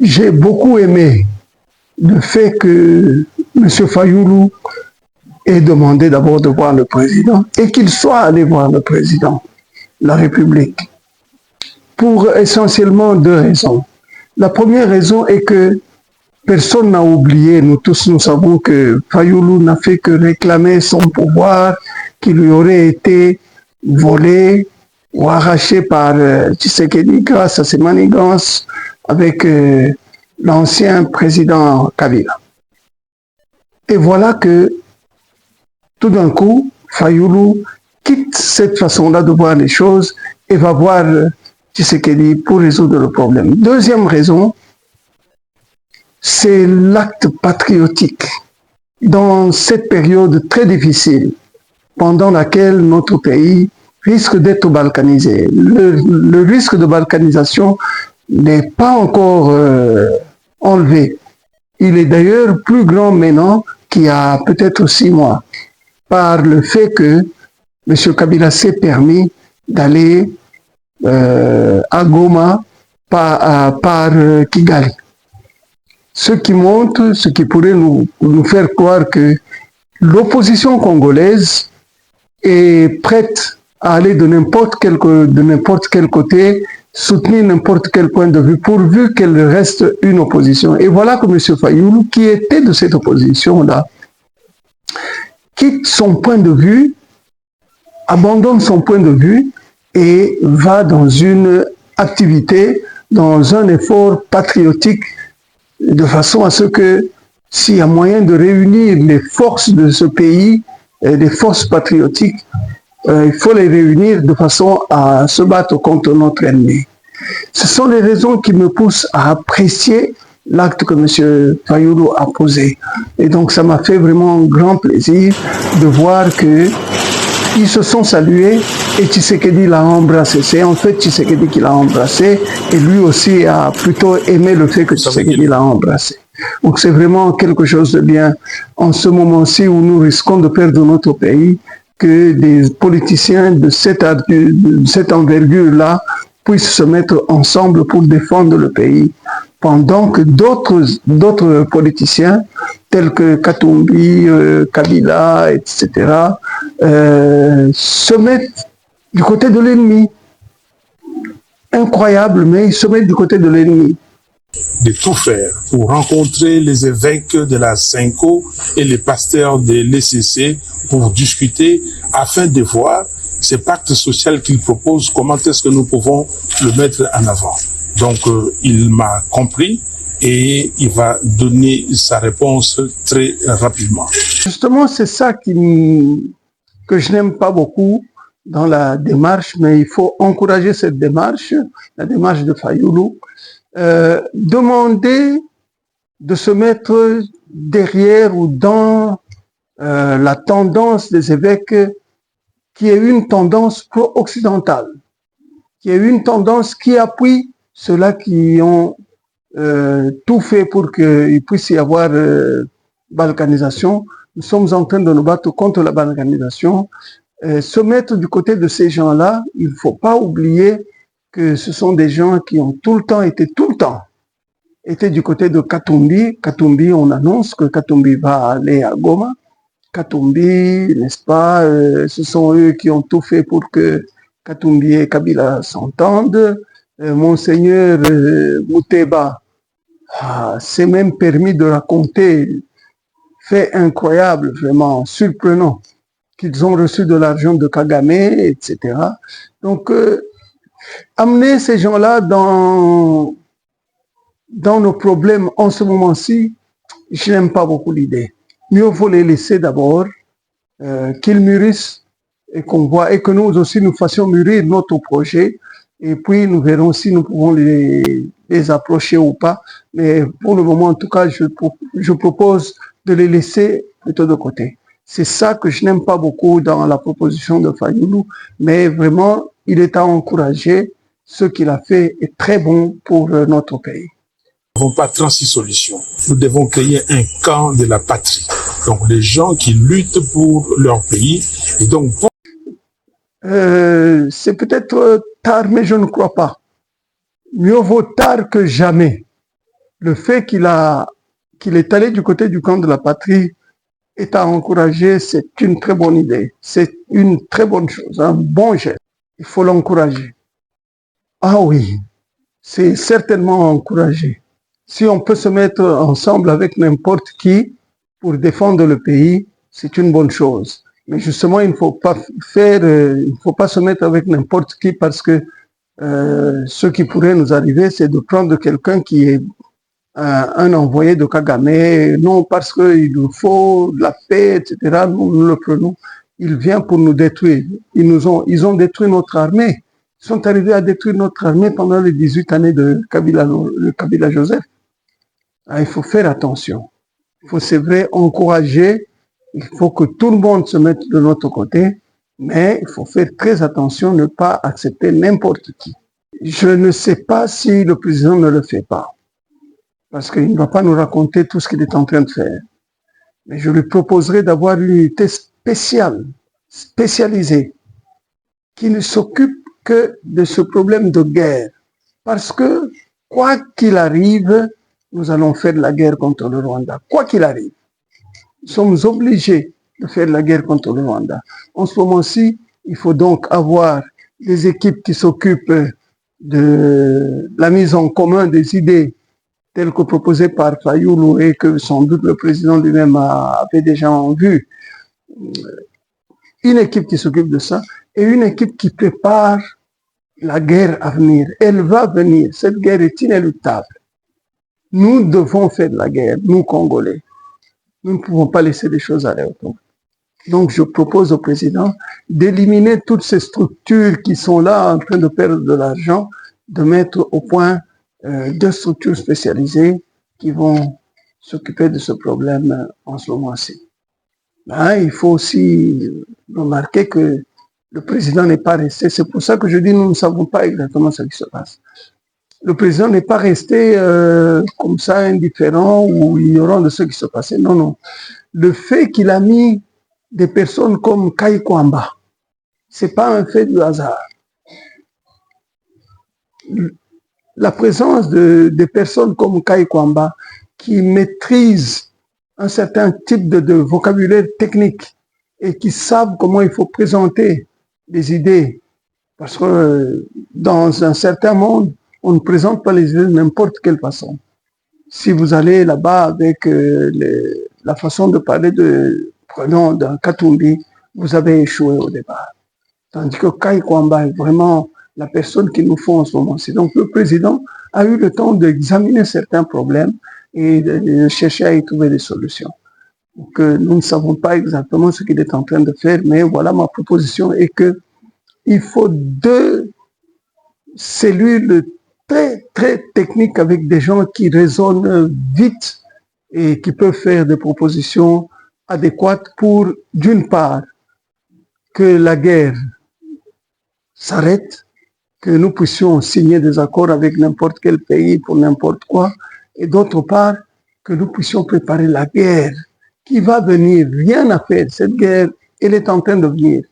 J'ai beaucoup aimé le fait que M. Fayoulou ait demandé d'abord de voir le président et qu'il soit allé voir le président de la République pour essentiellement deux raisons. La première raison est que personne n'a oublié, nous tous nous savons que Fayoulou n'a fait que réclamer son pouvoir qui lui aurait été volé ou arraché par Tshisekedi grâce à ses manigances avec l'ancien président Kabila. Et voilà que tout d'un coup, Fayoulou quitte cette façon-là de voir les choses et va voir Tshisekedi pour résoudre le problème. Deuxième raison, c'est l'acte patriotique dans cette période très difficile pendant laquelle notre pays risque d'être balkanisé. Le risque de balkanisation n'est pas encore enlevé. Il est d'ailleurs plus grand maintenant qu'il y a peut-être 6 mois, par le fait que M. Kabila s'est permis d'aller à Goma par Kigali. Ce qui montre, ce qui pourrait nous faire croire que l'opposition congolaise est prête à aller de n'importe quel côté, soutenir n'importe quel point de vue, pourvu qu'elle reste une opposition. Et voilà que M. Fayoulou, qui était de cette opposition-là, quitte son point de vue, abandonne son point de vue et va dans une activité, dans un effort patriotique, de façon à ce que s'il y a moyen de réunir les forces de ce pays, les forces patriotiques, il faut les réunir de façon à se battre contre notre ennemi. Ce sont les raisons qui me poussent à apprécier l'acte que M. Fayoulou a posé. Et donc ça m'a fait vraiment un grand plaisir de voir qu'ils se sont salués et Tshisekedi l'a embrassé. C'est en fait Tshisekedi qui l'a embrassé et lui aussi a plutôt aimé le fait que Tshisekedi l'a embrassé. Donc c'est vraiment quelque chose de bien en ce moment-ci où nous risquons de perdre notre pays, que des politiciens de cette envergure-là puissent se mettre ensemble pour défendre le pays, pendant que d'autres politiciens, tels que Katumbi, Kabila, etc., se mettent du côté de l'ennemi. Incroyable, mais ils se mettent du côté de l'ennemi. De tout faire pour rencontrer les évêques de la Cinco et les pasteurs de l'ECC pour discuter afin de voir ce pacte social qu'il propose, comment est-ce que nous pouvons le mettre en avant. Donc il m'a compris et il va donner sa réponse très rapidement. Justement, c'est ça que je n'aime pas beaucoup dans la démarche, mais il faut encourager cette démarche, la démarche de Fayoulou. Demander de se mettre derrière ou dans la tendance des évêques qui est une tendance pro-occidentale, qui est une tendance qui appuie ceux-là qui ont tout fait pour qu'il puisse y avoir balkanisation. Nous sommes en train de nous battre contre la balkanisation. Se mettre du côté de ces gens-là, il ne faut pas oublier que ce sont des gens qui ont tout le temps été du côté de Katumbi. Katumbi, on annonce que Katumbi va aller à Goma. Katumbi, n'est-ce pas, ce sont eux qui ont tout fait pour que Katumbi et Kabila s'entendent. Monseigneur Mouteba s'est même permis de raconter fait incroyable, vraiment surprenant, qu'ils ont reçu de l'argent de Kagame, etc. Donc, amener ces gens-là dans nos problèmes en ce moment-ci, je n'aime pas beaucoup l'idée. Mieux vaut les laisser d'abord, qu'ils mûrissent et qu'on voit, et que nous aussi nous fassions mûrir notre projet, et puis nous verrons si nous pouvons les approcher ou pas. Mais pour le moment, en tout cas, je propose de les laisser plutôt de côté. C'est ça que je n'aime pas beaucoup dans la proposition de Fayoulou, mais vraiment, il est à encourager. Ce qu'il a fait est très bon pour notre pays. Nous n'avons pas 36 solutions. Nous devons créer un camp de la patrie. Donc, les gens qui luttent pour leur pays. Et donc, c'est peut-être tard, mais je ne crois pas. Mieux vaut tard que jamais. Le fait qu'il est allé du côté du camp de la patrie est à encourager, c'est une très bonne idée. C'est une très bonne chose, un bon geste. Il faut l'encourager. Ah oui, c'est certainement encouragé. Si on peut se mettre ensemble avec n'importe qui pour défendre le pays, c'est une bonne chose. Mais justement, il ne faut pas se mettre avec n'importe qui parce que ce qui pourrait nous arriver, c'est de prendre quelqu'un qui est un envoyé de Kagame, non parce qu'il nous faut de la paix, etc. Nous le prenons. Il vient pour nous détruire. Ils ont détruit notre armée. Ils sont arrivés à détruire notre armée pendant les 18 années de Kabila Joseph. Ah, il faut faire attention. Il faut, c'est vrai, encourager. Il faut que tout le monde se mette de notre côté, mais il faut faire très attention, ne pas accepter n'importe qui. Je ne sais pas si le président ne le fait pas, parce qu'il ne va pas nous raconter tout ce qu'il est en train de faire. Mais je lui proposerai d'avoir une unité spécialisée, qui ne s'occupe que de ce problème de guerre. Parce que, quoi qu'il arrive, nous allons faire la guerre contre le Rwanda. Quoi qu'il arrive. Nous sommes obligés de faire la guerre contre le Rwanda. En ce moment-ci, il faut donc avoir des équipes qui s'occupent de la mise en commun des idées telles que proposées par Fayoulou et que sans doute le président lui-même avait déjà en vue. Une équipe qui s'occupe de ça et une équipe qui prépare la guerre à venir. Elle va venir. Cette guerre est inéluctable. Nous devons faire de la guerre, nous Congolais. Nous ne pouvons pas laisser les choses aller autour. Donc je propose au président d'éliminer toutes ces structures qui sont là en train de perdre de l'argent, de mettre au point deux structures spécialisées qui vont s'occuper de ce problème en ce moment-ci. Ben, il faut aussi remarquer que le président n'est pas resté, c'est pour ça que je dis nous ne savons pas exactement ce qui se passe. Le président n'est pas resté comme ça indifférent ou ignorant de ce qui se passait. Non, non. Le fait qu'il a mis des personnes comme Kai Kwamba, c'est pas un fait du hasard. La présence de personnes comme Kai Kwamba qui maîtrisent un certain type de vocabulaire technique et qui savent comment il faut présenter des idées. Parce que dans un certain monde, on ne présente pas les idées de n'importe quelle façon. Si vous allez là-bas avec la façon de parler prenons d'un Katumbi, vous avez échoué au départ. Tandis que Kai Kwamba est vraiment la personne qu'il nous faut en ce moment. Donc le président a eu le temps d'examiner certains problèmes et de chercher à y trouver des solutions. Donc nous ne savons pas exactement ce qu'il est en train de faire, mais voilà ma proposition est que il faut deux cellules très, très techniques avec des gens qui raisonnent vite et qui peuvent faire des propositions adéquates pour, d'une part, que la guerre s'arrête, que nous puissions signer des accords avec n'importe quel pays pour n'importe quoi, et d'autre part, que nous puissions préparer la guerre qui va venir, rien à faire. Cette guerre, elle est en train de venir.